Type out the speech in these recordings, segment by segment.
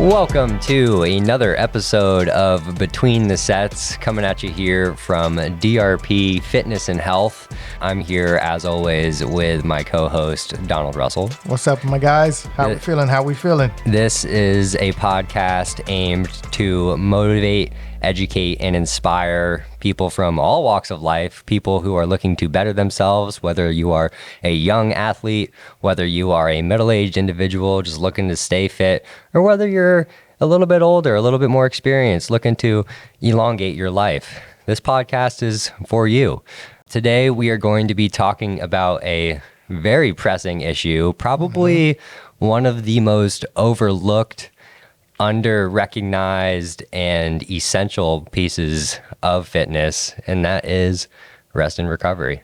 Welcome to another episode of Between the Sets, coming at you here from DRP Fitness and Health. I'm here, as always, with my co-host, Donald Russell. What's up, my guys? How we feeling? This is a podcast aimed to motivate, educate, and inspire people from all walks of life, people who are looking to better themselves, whether you are a young athlete, whether you are a middle-aged individual just looking to stay fit, or whether you're a little bit older, a little bit more experienced, looking to elongate your life. This podcast is for you. Today, we are going to be talking about a very pressing issue, probably one of the most overlooked, under-recognized, and essential pieces of fitness, and that is rest and recovery.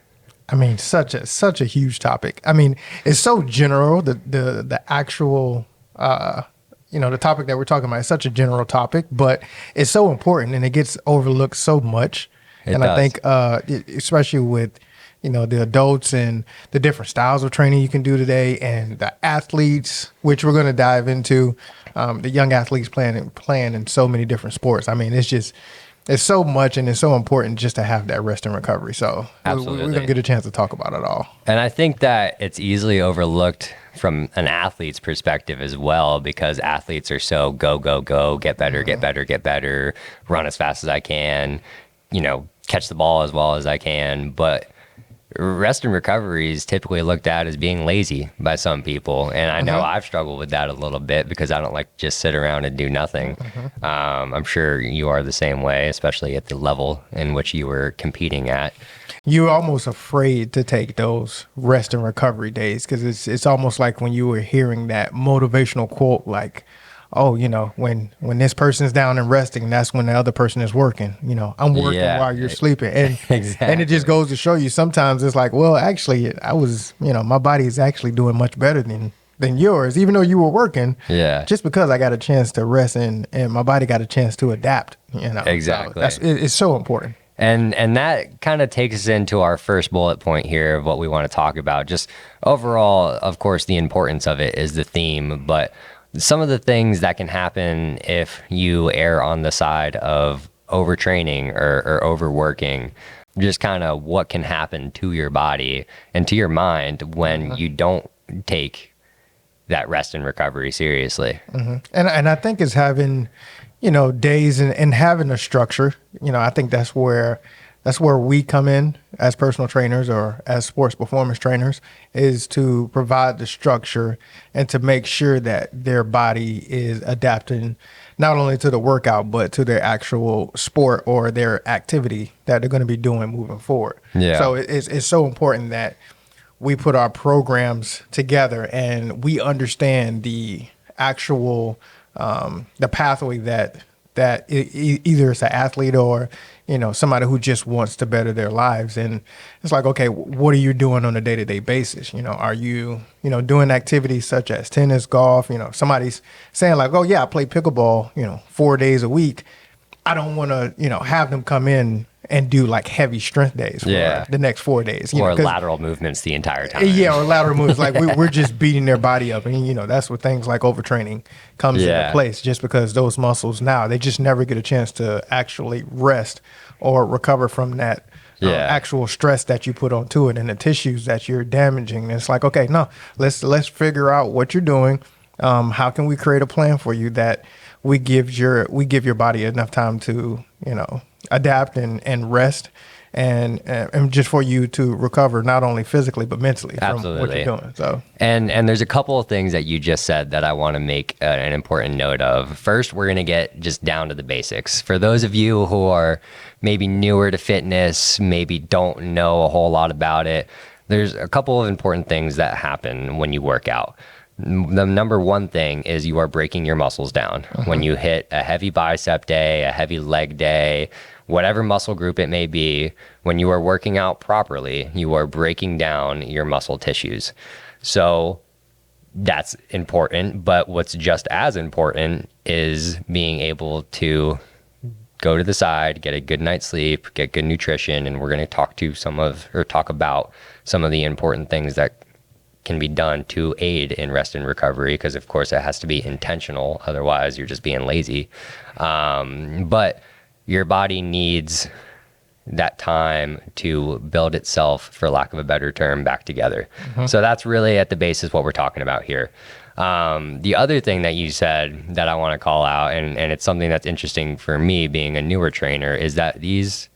I mean, such a huge topic. I mean, it's so general. The actual the topic that we're talking about is such a general topic, but it's so important and it gets overlooked so much. I think especially with the adults and the different styles of training you can do today, and the athletes, which we're going to dive into, the young athletes playing in so many different sports. I mean, it's so much, and it's so important just to have that rest and recovery. So absolutely, we're going to get a chance to talk about it all. And I think that it's easily overlooked from an athlete's perspective as well, because athletes are so go, get better, get better, run as fast as I can, catch the ball as well as I can. But rest and recovery is typically looked at as being lazy by some people. And I know I've struggled with that a little bit because I don't like to just sit around and do nothing. I'm sure you are the same way, especially at the level in which you were competing at. You're almost afraid to take those rest and recovery days because it's almost like when you were hearing that motivational quote, like, oh, when this person's down and resting, that's when the other person is working. I'm working while you're sleeping. And exactly. And it just goes to show you sometimes it's like, well, actually, I was, my body is actually doing much better than yours, even though you were working. Yeah. Just because I got a chance to rest and my body got a chance to adapt. Exactly. So it's so important. And that kind of takes us into our first bullet point here of what we want to talk about. Just overall, of course, the importance of it is the theme, but some of the things that can happen if you err on the side of overtraining or overworking, just kind of what can happen to your body and to your mind when you don't take that rest and recovery seriously. And I think it's having, days and having a structure. I think that's where we come in as personal trainers or as sports performance trainers, is to provide the structure and to make sure that their body is adapting not only to the workout, but to their actual sport or their activity that they're going to be doing moving forward. Yeah. So it's so important that we put our programs together and we understand the actual the pathway that either it's an athlete or somebody who just wants to better their lives. And it's like, okay, what are you doing on a day-to-day basis? Are you doing activities such as tennis, golf? Somebody's saying like, oh yeah, I play pickleball 4 days a week. I don't want to have them come in and do like heavy strength days for the next 4 days. Or lateral movements the entire time. Yeah, or lateral movements. Like we're just beating their body up. And, that's where things like overtraining comes into place, just because those muscles now, they just never get a chance to actually rest or recover from that actual stress that you put onto it and the tissues that you're damaging. And it's like, okay, no, let's figure out what you're doing. How can we create a plan for you that we give your body enough time to, adapt and rest and just for you to recover not only physically but mentally from what you're doing. So and there's a couple of things that you just said that I want to make an important note of. First, we're going to get just down to the basics. For those of you who are maybe newer to fitness, maybe don't know a whole lot about it, there's a couple of important things that happen when you work out. The number one thing is you are breaking your muscles down. When you hit a heavy bicep day, a heavy leg day, whatever muscle group it may be, when you are working out properly, you are breaking down your muscle tissues. So that's important, but what's just as important is being able to go to the side, get a good night's sleep, get good nutrition, and we're going to talk about some of the important things that can be done to aid in rest and recovery, because of course it has to be intentional, otherwise you're just being lazy. But your body needs that time to build itself, for lack of a better term, back together. So that's really at the basis what we're talking about here. The other thing that you said that I want to call out, and it's something that's interesting for me being a newer trainer, is that these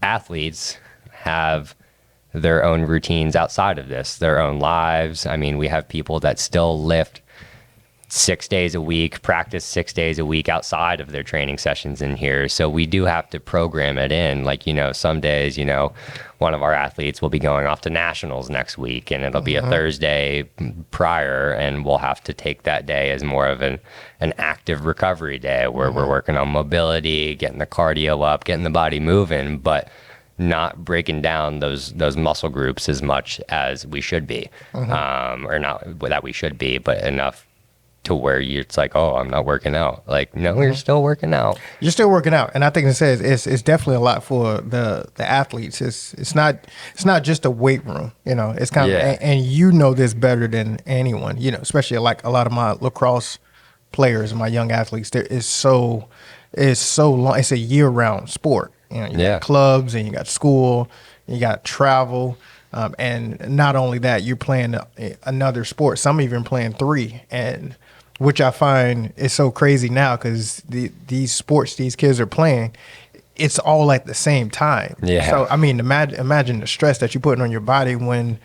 athletes have their own routines outside of this, their own lives. I mean, we have people that still lift 6 days a week, practice 6 days a week outside of their training sessions in here. So we do have to program it in. Like, some days, one of our athletes will be going off to nationals next week, and it'll be a Thursday prior, and we'll have to take that day as more of an active recovery day where we're working on mobility, getting the cardio up, getting the body moving, but not breaking down those muscle groups as much as we should be. Or not that we should be, but enough to where it's like, oh, I'm not working out. Like, no, you're still working out. You're still working out, and I think it says it's definitely a lot for the athletes. It's not just a weight room. It's kind of, and this better than anyone. Especially like a lot of my lacrosse players, my young athletes. It's so long. It's a year round sport. You got clubs, and you got school, and you got travel. And not only that, you're playing another sport. Some even playing 3, and which I find is so crazy now, because these sports these kids are playing, it's all at the same time. Yeah. So I mean, imagine the stress that you're putting on your body when,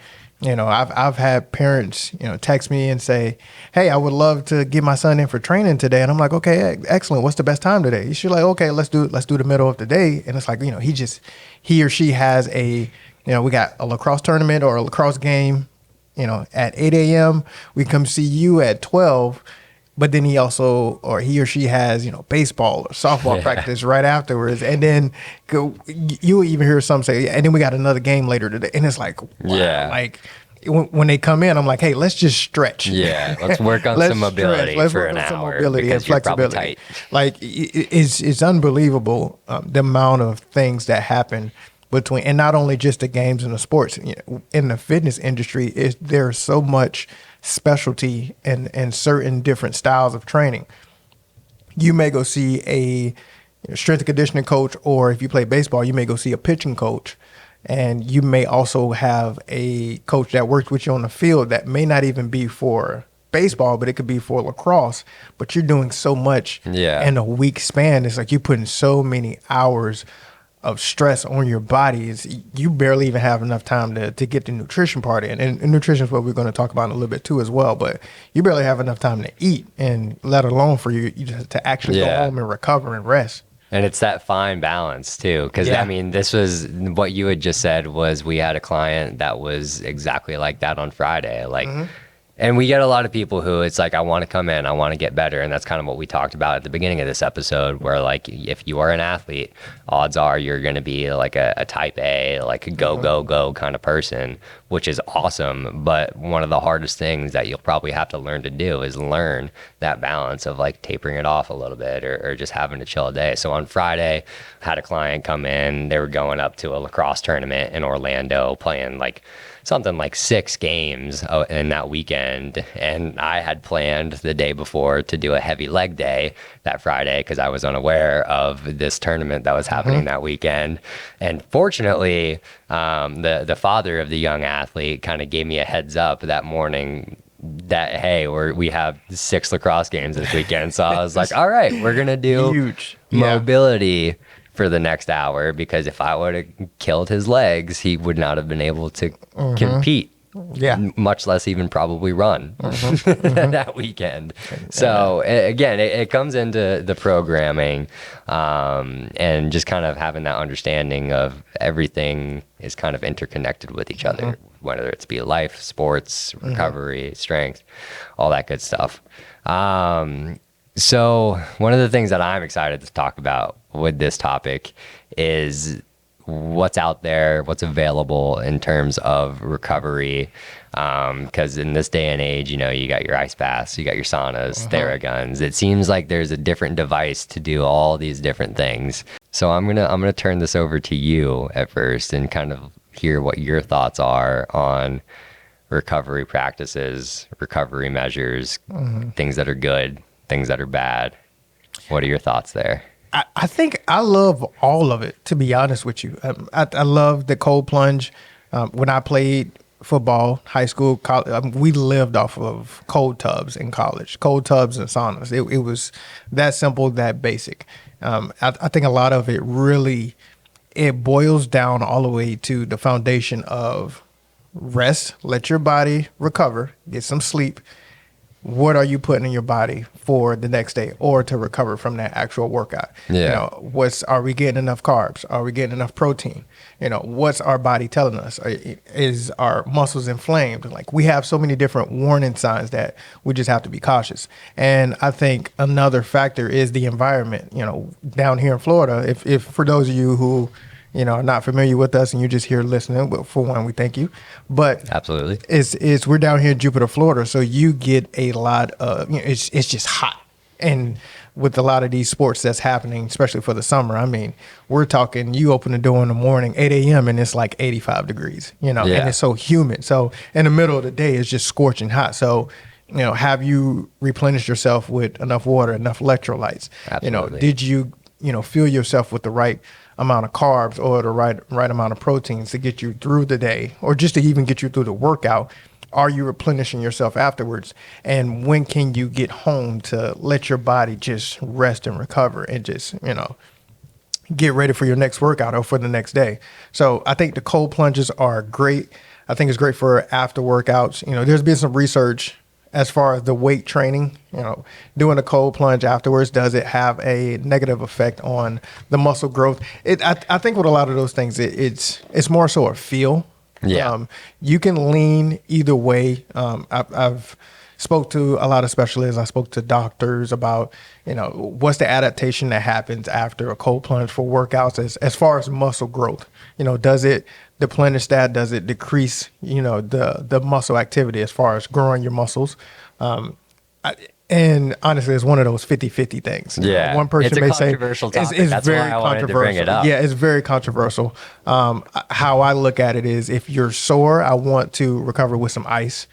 I've had parents, text me and say, "Hey, I would love to get my son in for training today," and I'm like, "Okay, excellent. What's the best time today?" She's like, "Okay, let's do the middle of the day," and it's like, he or she has a. We got a lacrosse tournament or a lacrosse game, at 8 a.m. We come see you at 12, but then he or she has, baseball or softball practice right afterwards. And then you even hear some say, and then we got another game later today. And it's like, wow, like when they come in, I'm like, hey, let's just stretch. Yeah, let's work on some mobility for an hour, because you're probably tight. Like it's unbelievable the amount of things that happen between, and not only just the games and the sports. In the fitness industry, there's so much specialty and certain different styles of training. You may go see a strength and conditioning coach, or if you play baseball, you may go see a pitching coach, and you may also have a coach that works with you on the field that may not even be for baseball, but it could be for lacrosse. But you're doing so much in a week span. It's like you're putting so many hours of stress on your body. You barely even have enough time to get the nutrition part in. And nutrition is what we're going to talk about in a little bit too as well. But you barely have enough time to eat, and let alone for you just to actually go home and recover and rest. And it's that fine balance too. Because I mean, this was what you had just said, was we had a client that was exactly like that on Friday. Like, and we get a lot of people who it's like, I want to come in, I want to get better. And that's kind of what we talked about at the beginning of this episode, where like, if you are an athlete, odds are you're going to be like a type A, like a go kind of person, which is awesome. But one of the hardest things that you'll probably have to learn to do is learn that balance of like tapering it off a little bit, or just having to chill a day. So on Friday, had a client come in, they were going up to a lacrosse tournament in Orlando, playing like something like 6 games in that weekend. And I had planned the day before to do a heavy leg day that Friday, because I was unaware of this tournament that was happening that weekend. And fortunately, the father of the young athlete kind of gave me a heads up that morning that, hey, we have 6 lacrosse games this weekend. So I was like, all right, we're going to do mobility for the next hour, because if I would have killed his legs, he would not have been able to compete, much less even probably run that weekend. So again, it comes into the programming, and just kind of having that understanding of everything is kind of interconnected with each other, whether it's be life, sports, recovery, strength, all that good stuff. So one of the things that I'm excited to talk about with this topic is what's out there, what's available in terms of recovery. Because in this day and age, you got your ice baths, you got your saunas, Theraguns. It seems like there's a different device to do all these different things. So I'm gonna turn this over to you at first and kind of hear what your thoughts are on recovery practices, recovery measures, things that are good, things that are bad. What are your thoughts there? I think I love all of it, to be honest with you. I love the cold plunge. When I played football, high school, college, we lived off of cold tubs in college, cold tubs and saunas. It was that simple, that basic. I think a lot of it really, it boils down all the way to the foundation of rest, let your body recover, get some sleep. What are you putting in your body for the next day or to recover from that actual workout? Yeah. Are we getting enough carbs? Are we getting enough protein? What's our body telling us? Is our muscles inflamed? Like, we have so many different warning signs that we just have to be cautious. And I think another factor is the environment. Down here in Florida, if for those of you who are not familiar with us and you're just here listening, well, for one, we thank you. But absolutely, it's we're down here in Jupiter, Florida, so you get a lot of it's just hot. And with a lot of these sports that's happening, especially for the summer, I mean, we're talking, you open the door in the morning, 8 a.m., and it's like 85 degrees, and it's so humid. So in the middle of the day, it's just scorching hot. So have you replenished yourself with enough water, enough electrolytes? Absolutely. Did you fill yourself with the right amount of carbs or the right amount of proteins to get you through the day, or just to even get you through the workout? Are you replenishing yourself afterwards? And when can you get home to let your body just rest and recover and just, get ready for your next workout or for the next day? So I think the cold plunges are great. I think it's great for after workouts. There's been some research as far as the weight training, doing a cold plunge afterwards, does it have a negative effect on the muscle growth? I think with a lot of those things, it's more so a feel. Yeah. You can lean either way. I've spoke to a lot of specialists. I spoke to doctors about, what's the adaptation that happens after a cold plunge for workouts as far as muscle growth. Does it deplenish that? Does it decrease, the muscle activity as far as growing your muscles? And honestly, it's one of those 50-50 things. Yeah. One person may say controversial topic. It's That's very why I wanted to bring it up. Yeah, it's very controversial. How I look at it is, if you're sore, I want to recover with some ice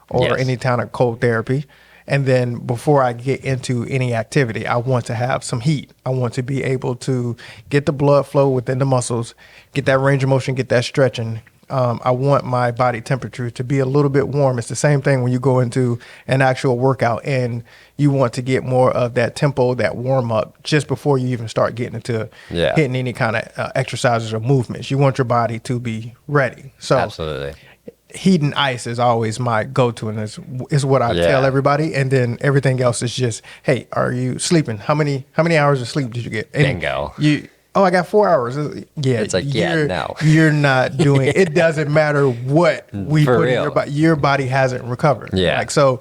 or any kind of cold therapy. And then before I get into any activity, I want to have some heat. I want to be able to get the blood flow within the muscles, get that range of motion, get that stretching. I want my body temperature to be a little bit warm. It's the same thing when you go into an actual workout and you want to get more of that tempo, that warm up just before you even start getting into hitting any kind of exercises or movements. You want your body to be ready. So absolutely. Heat and ice is always my go-to, and is what I tell everybody. And then everything else is just, hey, are you sleeping? How many hours of sleep did you get? And bingo. I got 4 hours. Yeah, it's like, no, you're not doing it. It doesn't matter what we For put real. in your body. Your body hasn't recovered. Yeah. So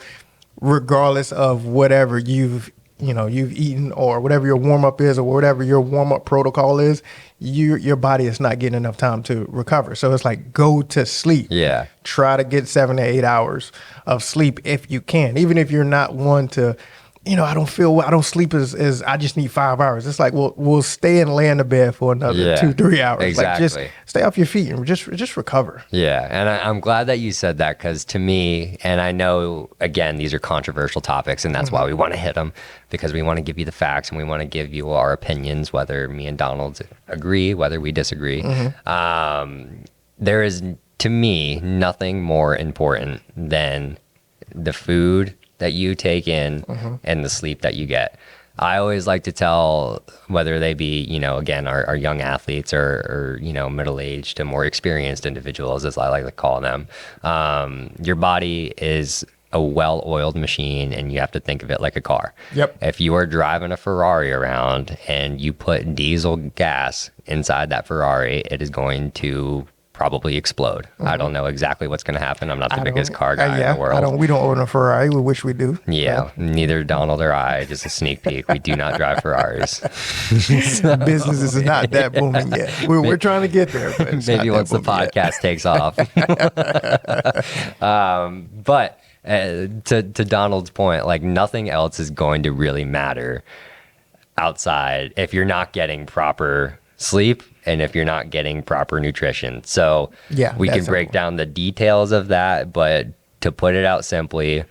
regardless of whatever you've eaten or whatever your warm up is or whatever your warm up protocol is, your body is not getting enough time to recover. So it's like, go to sleep. Yeah. Try to get 7 to 8 hours of sleep if you can, even if you're not one to, I don't feel well, I don't sleep as I just need 5 hours. It's like, we'll stay and lay in the bed for another 2-3 hours. Exactly. Like, just stay off your feet and just recover. Yeah. And I'm glad that you said that, because to me, and I know, again, these are controversial topics, and that's why we want to hit them, because we want to give you the facts and we want to give you our opinions, whether me and Donald agree, whether we disagree. There is, to me, nothing more important than the food that you take in and the sleep that you get. I always like to tell, whether they be, again, our young athletes or middle-aged to more experienced individuals, as I like to call them, your body is a well-oiled machine, and you have to think of it like a car. Yep. If you are driving a Ferrari around and you put diesel gas inside that Ferrari, it is going to probably explode. I don't know exactly what's going to happen. I'm not the biggest car guy in the world. We don't own a Ferrari. We wish we do. Yeah, neither Donald or I. Just a sneak peek. We do not drive Ferraris. Business is not that booming yet. We're trying to get there. But maybe once the podcast takes off. But to Donald's point, like, nothing else is going to really matter outside if you're not getting proper sleep, and if you're not getting proper nutrition. So Yeah, we can that's break simple. down the details of that, but to put it out simply,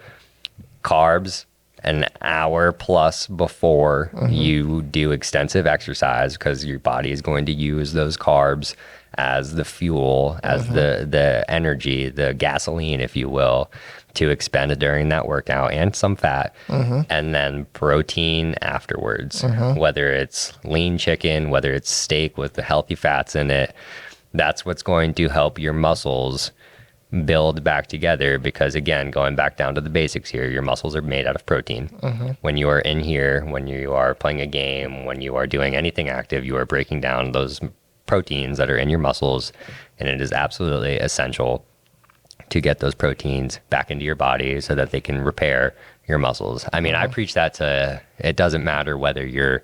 carbs an hour plus before you do extensive exercise, because your body is going to use those carbs as the fuel, as the energy, the gasoline, if you will, to expend during that workout, and some fat, and then protein afterwards, whether it's lean chicken, whether it's steak with the healthy fats in it. That's what's going to help your muscles build back together, because again, going back down to the basics here, your muscles are made out of protein. When you are in here, when you are playing a game, when you are doing anything active, you are breaking down those proteins that are in your muscles, and it is absolutely essential to get those proteins back into your body so that they can repair your muscles. I mean, I preach that to, it doesn't matter whether you're,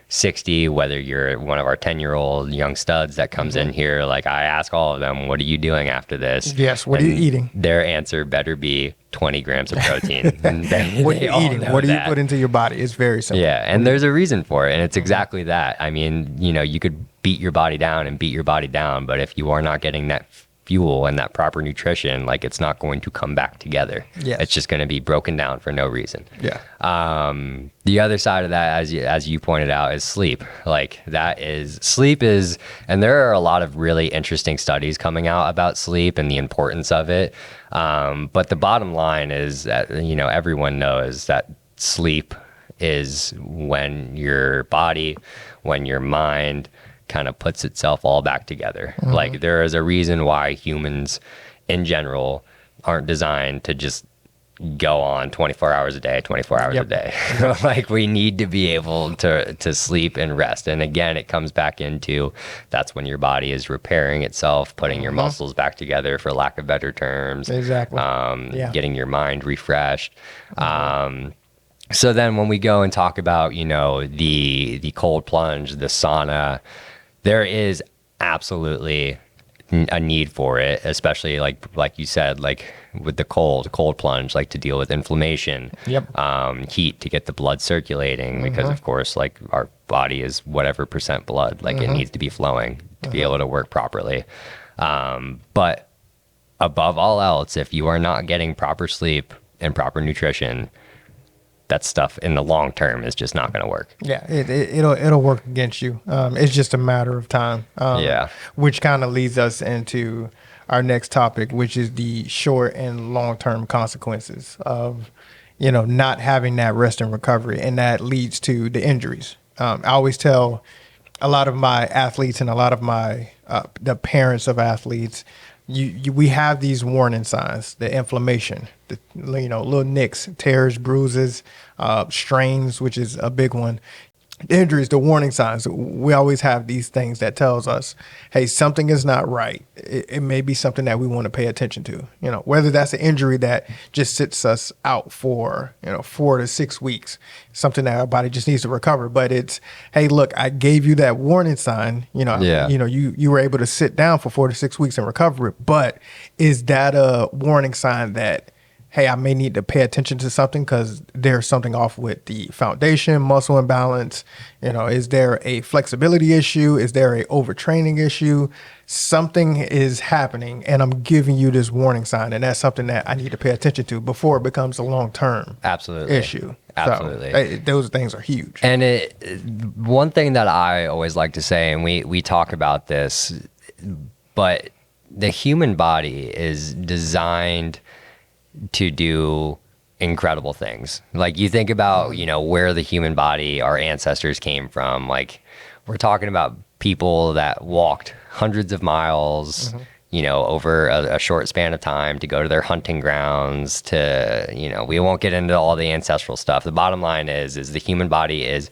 60, whether you're one of our 10-year-old young studs that comes in here. Like, I ask all of them, what are you doing after this? Yes, what are you eating? Their answer better be 20 grams of protein. What are you eating? What do you that. put into your body? It's very simple. Yeah, and there's a reason for it, and it's exactly that. I mean, you could beat your body down, but if you are not getting that fuel and that proper nutrition, like, it's not going to come back together. Yes. It's just going to be broken down for no reason. Yeah. The other side of that, as you pointed out, is sleep. Like, sleep is, and there are a lot of really interesting studies coming out about sleep and the importance of it. But the bottom line is that, everyone knows that sleep is when your body, when your mind kind of puts itself all back together. Like, there is a reason why humans in general aren't designed to just go on 24 hours a day, 24 hours a day. Like, we need to be able to sleep and rest. And again, it comes back into, that's when your body is repairing itself, putting your muscles back together, for lack of better terms. Exactly. Getting your mind refreshed. So then when we go and talk about, the cold plunge, the sauna, there is absolutely a need for it, especially like you said, like with the cold plunge, like to deal with inflammation, heat, to get the blood circulating, because of course, like, our body is whatever percent blood, like it needs to be flowing to be able to work properly. But above all else, if you are not getting proper sleep and proper nutrition, that stuff in the long term is just not going to work. Yeah, it'll work against you. It's just a matter of time. Which kind of leads us into our next topic, which is the short and long term consequences of, not having that rest and recovery, and that leads to the injuries. I always tell a lot of my athletes and a lot of my the parents of athletes, we have these warning signs: the inflammation, the little nicks, tears, bruises, strains, which is a big one. The injuries, the warning signs. We always have these things that tells us, hey, something is not right. It may be something that we want to pay attention to. Whether that's an injury that just sits us out for 4 to 6 weeks, something that our body just needs to recover. But it's, hey, look, I gave you that warning sign. You were able to sit down for 4 to 6 weeks and recover it. But is that a warning sign that, hey, I may need to pay attention to something because there's something off with the foundation, muscle imbalance? Is there a flexibility issue? Is there a overtraining issue? Something is happening, and I'm giving you this warning sign, and that's something that I need to pay attention to before it becomes a long-term issue. Absolutely. So, those things are huge. And one thing that I always like to say, and we talk about this, but the human body is designed to do incredible things. Like, you think about, where the human body, our ancestors came from. Like, we're talking about people that walked hundreds of miles, over a short span of time to go to their hunting grounds to, we won't get into all the ancestral stuff. The bottom line is the human body is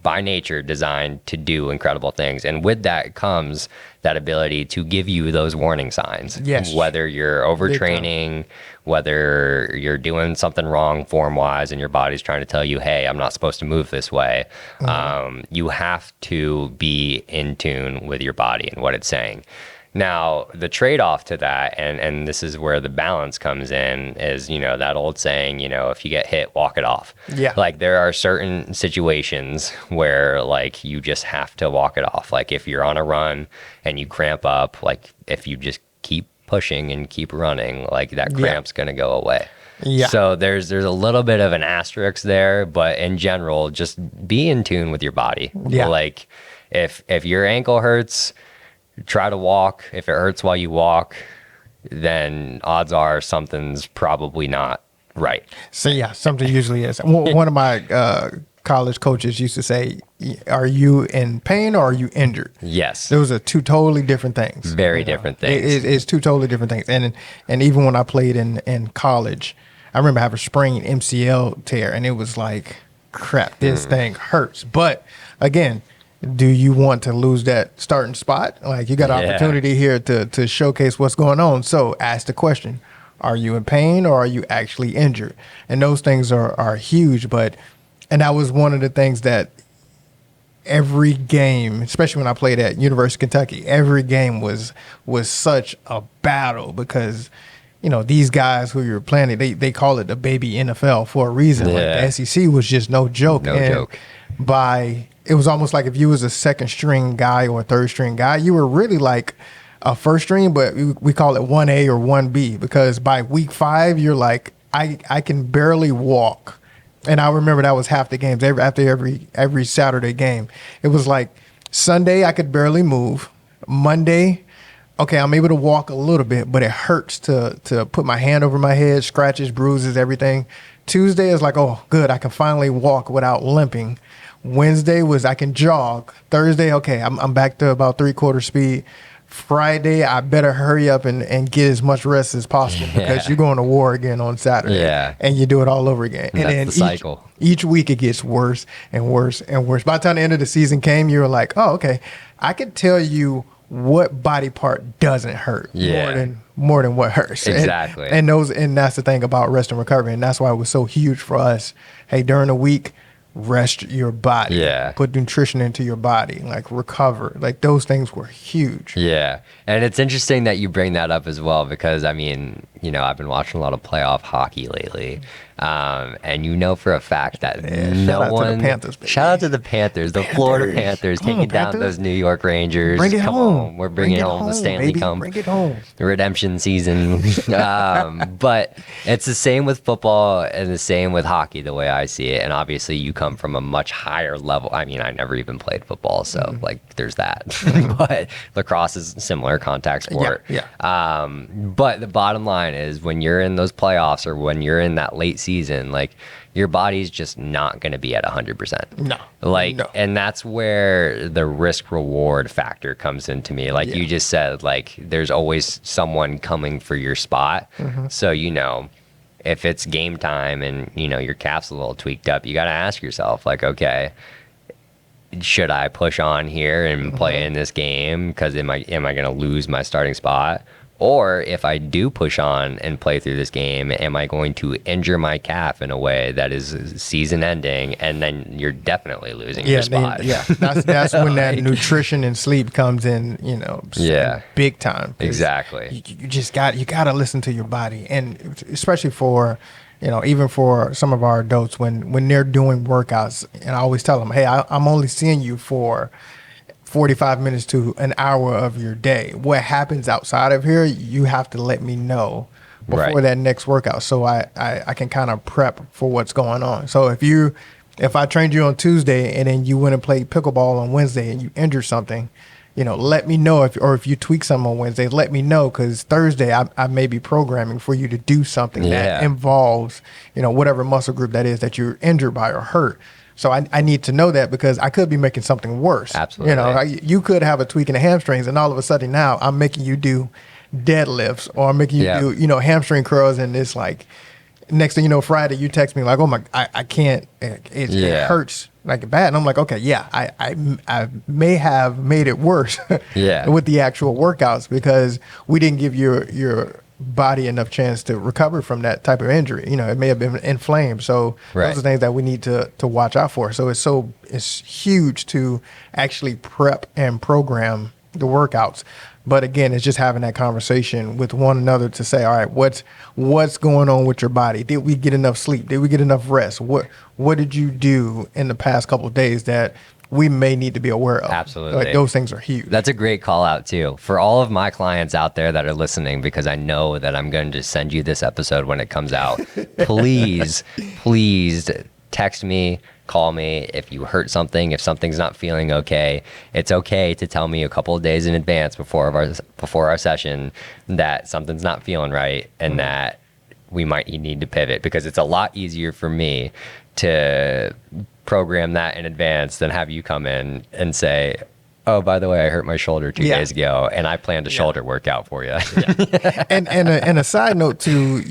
by nature designed to do incredible things. And with that comes that ability to give you those warning signs. Yes. Whether you're overtraining, whether you're doing something wrong form-wise and your body's trying to tell you, hey, I'm not supposed to move this way. You have to be in tune with your body and what it's saying. Now, the trade-off to that, and this is where the balance comes in, is, that old saying, if you get hit, walk it off. Yeah. Like, there are certain situations where, like, you just have to walk it off. Like, if you're on a run and you cramp up, like, if you just keep pushing and keep running, like, that cramp's going to go away. Yeah. So there's a little bit of an asterisk there, but in general, just be in tune with your body. Yeah. Like, if your ankle hurts, try to walk. If it hurts while you walk, then odds are something's probably not right. So yeah, something usually is. One of my college coaches used to say, "Are you in pain or are you injured?" Yes. Those are two totally different things. Very different things. It's two totally different things. And even when I played in college, I remember having a sprained MCL tear, and it was like, crap, this thing hurts. But again, do you want to lose that starting spot? Like, you got an opportunity here to showcase what's going on. So ask the question, are you in pain or are you actually injured? And those things are huge. And that was one of the things that every game, especially when I played at University of Kentucky, every game was such a battle because, these guys who you're playing, they call it the baby NFL for a reason. Like, the SEC was just no joke. No joke. It was almost like if you was a second string guy or a third string guy, you were really like a first string, but we call it 1A or 1B, because by week 5, you're like, I can barely walk. And I remember that was half the games. After every Saturday game, it was like Sunday I could barely move. Monday, okay, I'm able to walk a little bit, but it hurts to put my hand over my head, scratches, bruises, everything. Tuesday is like, oh, good, I can finally walk without limping. Wednesday was I can jog. Thursday, okay, I'm back to about 3/4 speed. Friday, I better hurry up and get as much rest as possible because you're going to war again on Saturday. Yeah. And you do it all over again. And that's then the cycle. Each week it gets worse and worse and worse. By the time the end of the season came, you were like, oh, okay, I could tell you what body part doesn't hurt more than what hurts. Exactly. And that's the thing about rest and recovery. And that's why it was so huge for us. Hey, during the week, rest your body. Yeah. Put nutrition into your body, like recover. Like, those things were huge. Yeah. And it's interesting that you bring that up as well, because I mean, I've been watching a lot of playoff hockey lately. And for a fact that shout out to the Panthers, the Florida Panthers taking down those New York Rangers. Bring it home. We're bringing home the Stanley Cup. Bring it home. The redemption season. But it's the same with football and the same with hockey, the way I see it. And obviously you come from a much higher level. I mean, I never even played football, so there's that. But lacrosse is a similar contact sport. Yeah. But the bottom line is, when you're in those playoffs or when you're in that late season, like, your body's just not going to be at 100%. No. And that's where the risk reward factor comes into me. Like you just said, like, there's always someone coming for your spot. So, if it's game time and, your calf's a little tweaked up, you got to ask yourself, like, okay, should I push on here and play in this game? Because am I going to lose my starting spot? Or if I do push on and play through this game, am I going to injure my calf in a way that is season ending, and then you're definitely losing your spot? That's when that nutrition and sleep comes in, big time. Exactly. You just got to listen to your body, and especially for, even for some of our adults when they're doing workouts, and I always tell them, hey, I'm only seeing you for 45 minutes to an hour of your day. What happens outside of here, you have to let me know before that next workout, so I can kind of prep for what's going on. So if I trained you on Tuesday and then you went and played pickleball on Wednesday and you injured something, let me know. If you tweak something on Wednesday, let me know, because Thursday I may be programming for you to do something that involves, whatever muscle group that is that you're injured by or hurt. So I need to know that, because I could be making something worse. Absolutely. You could have a tweak in the hamstrings, and all of a sudden now I'm making you do deadlifts, or I'm making you do, hamstring curls, and it's like, next thing you know, Friday you text me like, oh my, I can't, it hurts like bad. And I'm like, okay, I may have made it worse with the actual workouts, because we didn't give your body enough chance to recover from that type of injury. It may have been inflamed. So those are things that we need to watch out for. So it's huge to actually prep and program the workouts. But again, it's just having that conversation with one another to say, all right, what's going on with your body? Did we get enough sleep? Did we get enough rest? What did you do in the past couple of days that we may need to be aware of? Absolutely. Like, those things are huge. That's a great call out too. For all of my clients out there that are listening, because I know that I'm going to send you this episode when it comes out, please text me, call me if you hurt something, if something's not feeling okay. It's okay to tell me a couple of days in advance before our session that something's not feeling right and that we might need to pivot, because it's a lot easier for me to program that in advance than have you come in and say, oh, by the way, I hurt my shoulder 2 days ago, and I planned a shoulder workout for you. And a side note to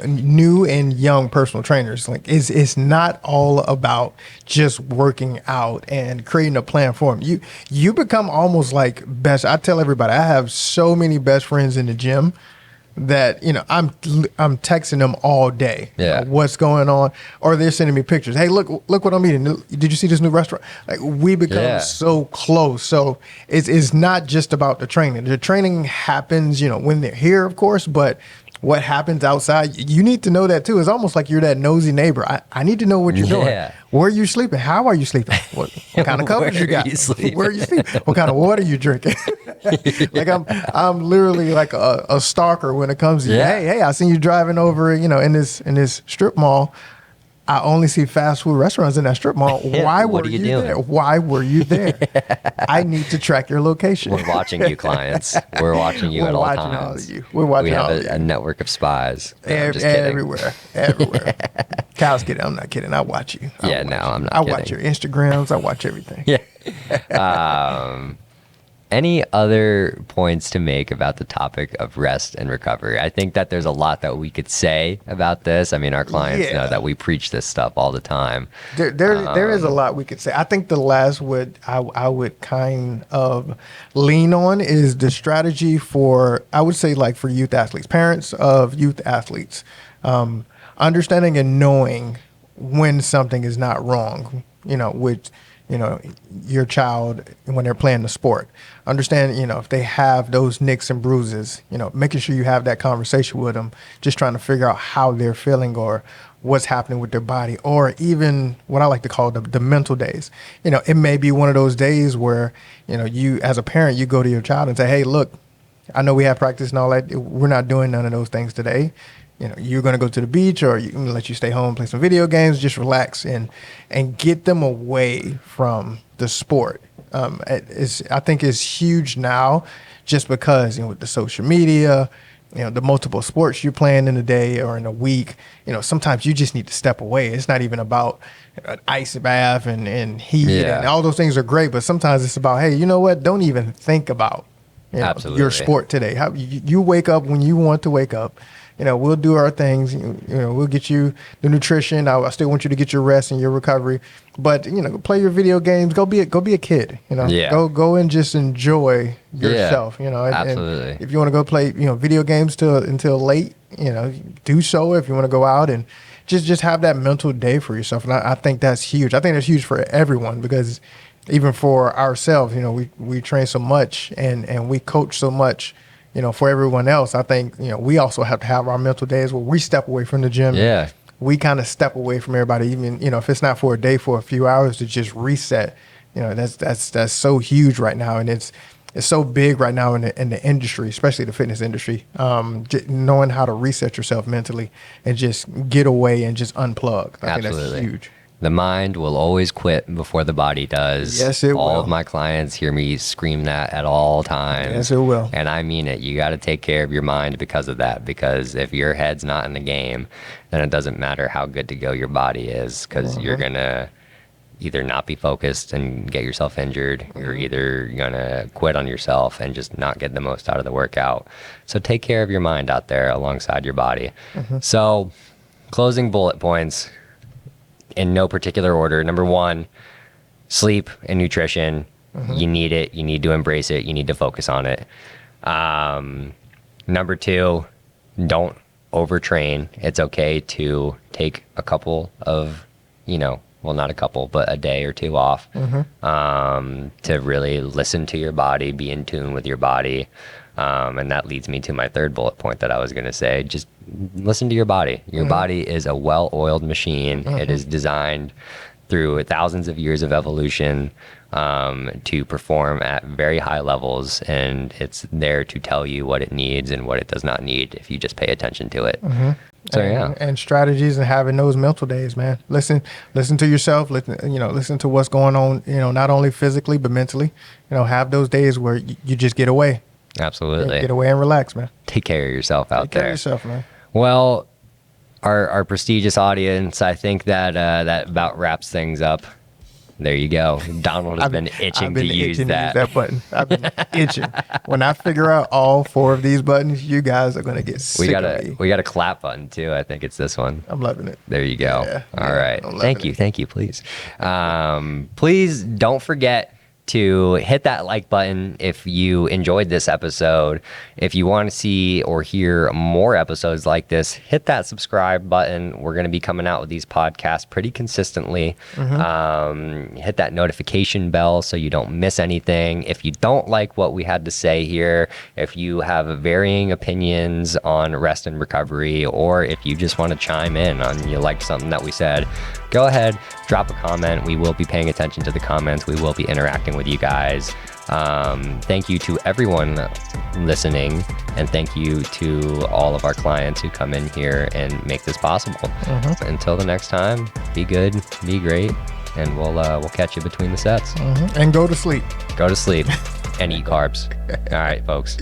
new and young personal trainers, like it's not all about just working out and creating a plan for them. You become almost like best. I tell everybody, I have so many best friends in the gym that I'm texting them all day. What's going on? Or they're sending me pictures. Hey, look what I'm eating. Did you see this new restaurant? Like, we become so close. So it's not just about the training. The training happens, when they're here, of course, but what happens outside, you need to know that too. It's almost like you're that nosy neighbor. I need to know what you're doing. Where are you sleeping? How are you sleeping? What kind of covers you got? Where are you sleeping? What kind of water you drinking? Like, I'm literally like a stalker when it comes to hey, I seen you driving over, in this strip mall. I only see fast food restaurants in that strip mall. Why were you there? Why were you there? I need to track your location. We're watching you, clients. We're watching you at all times. All of you. We're watching all of you. We have a network of spies. Everywhere. Kyle's kidding. I'm not kidding. I watch you. I'm not I kidding. watch your Instagrams. I watch everything. Any other points to make about the topic of rest and recovery? I think that there's a lot that we could say about this. I mean, our clients know that we preach this stuff all the time. There is a lot we could say. I think the last I would kind of lean on is the strategy for, I would say, like, for youth athletes, parents of youth athletes, understanding and knowing when something is not wrong, with your child when they're playing the sport. Understand, if they have those nicks and bruises, making sure you have that conversation with them, just trying to figure out how they're feeling or what's happening with their body, or even what I like to call the mental days. It may be one of those days where, you as a parent, you go to your child and say, hey, look, I know we have practice and all that. We're not doing none of those things today. You're going to go to the beach, or you let you stay home, play some video games, just relax and get them away from the sport. I think it's huge now, just because, with the social media, the multiple sports you're playing in a day or in a week, sometimes you just need to step away. It's not even about an ice bath and heat and all those things are great, but sometimes it's about, hey, you know what? Don't even think about your sport today. How you wake up when you want to wake up. We'll do our things. We'll get you the nutrition. I still want you to get your rest and your recovery. But play your video games. Go be a kid. Go and just enjoy yourself. Absolutely. And if you want to go play video games until late, do so. If you want to go out and just have that mental day for yourself. And I think that's huge. I think that's huge for everyone, because even for ourselves, we train so much and we coach so much. For everyone else, I think, we also have to have our mental days where we step away from the gym. Yeah. We kind of step away from everybody, even, if it's not for a day, for a few hours, to just reset. That's so huge right now. And it's so big right now in the industry, especially the fitness industry, knowing how to reset yourself mentally and just get away and just unplug. I think that's huge. The mind will always quit before the body does. Yes, it will. All of my clients hear me scream that at all times. Yes, it will. And I mean it. You got to take care of your mind because of that. Because if your head's not in the game, then it doesn't matter how good to go your body is, because you're going to either not be focused and get yourself injured. You're either going to quit on yourself and just not get the most out of the workout. So take care of your mind out there alongside your body. So, closing bullet points, in no particular order. Number one, sleep and nutrition. You need it. You need to embrace it. You need to focus on it. Number two, don't overtrain. It's okay to take a couple of, well, not a couple, but a day or two off, to really listen to your body, be in tune with your body. And that leads me to my third bullet point that I was going to say. Just listen to your body. Your body is a well-oiled machine. It is designed through thousands of years of evolution to perform at very high levels, and it's there to tell you what it needs and what it does not need if you just pay attention to it. So and strategies, and having those mental days, man. Listen to yourself. Listen to what's going on. Not only physically but mentally. Have those days where you just get away. Absolutely, get away and relax, man. Take care of yourself out there. Take care of yourself, man. Well, our prestigious audience, I think that about wraps things up. There you go. Donald has been itching to use that button. I've been itching. When I figure out all 4 of these buttons, you guys are gonna get sick of me. We got a clap button too. I think it's this one. I'm loving it. There you go. Yeah, all right. Thank you. Please. Please don't forget to hit that like button if you enjoyed this episode. If you want to see or hear more episodes like this, hit that subscribe button. We're going to be coming out with these podcasts pretty consistently. Hit that notification bell so you don't miss anything. If you don't like what we had to say here, if you have varying opinions on rest and recovery, or if you just want to chime in on you like something that we said, go ahead, drop a comment. We will be paying attention to the comments. We will be interacting with you guys. Thank you to everyone listening, and thank you to all of our clients who come in here and make this possible. Until the next time, be good, be great, and we'll catch you between the sets. And go to sleep. Go to sleep and eat carbs. All right, folks.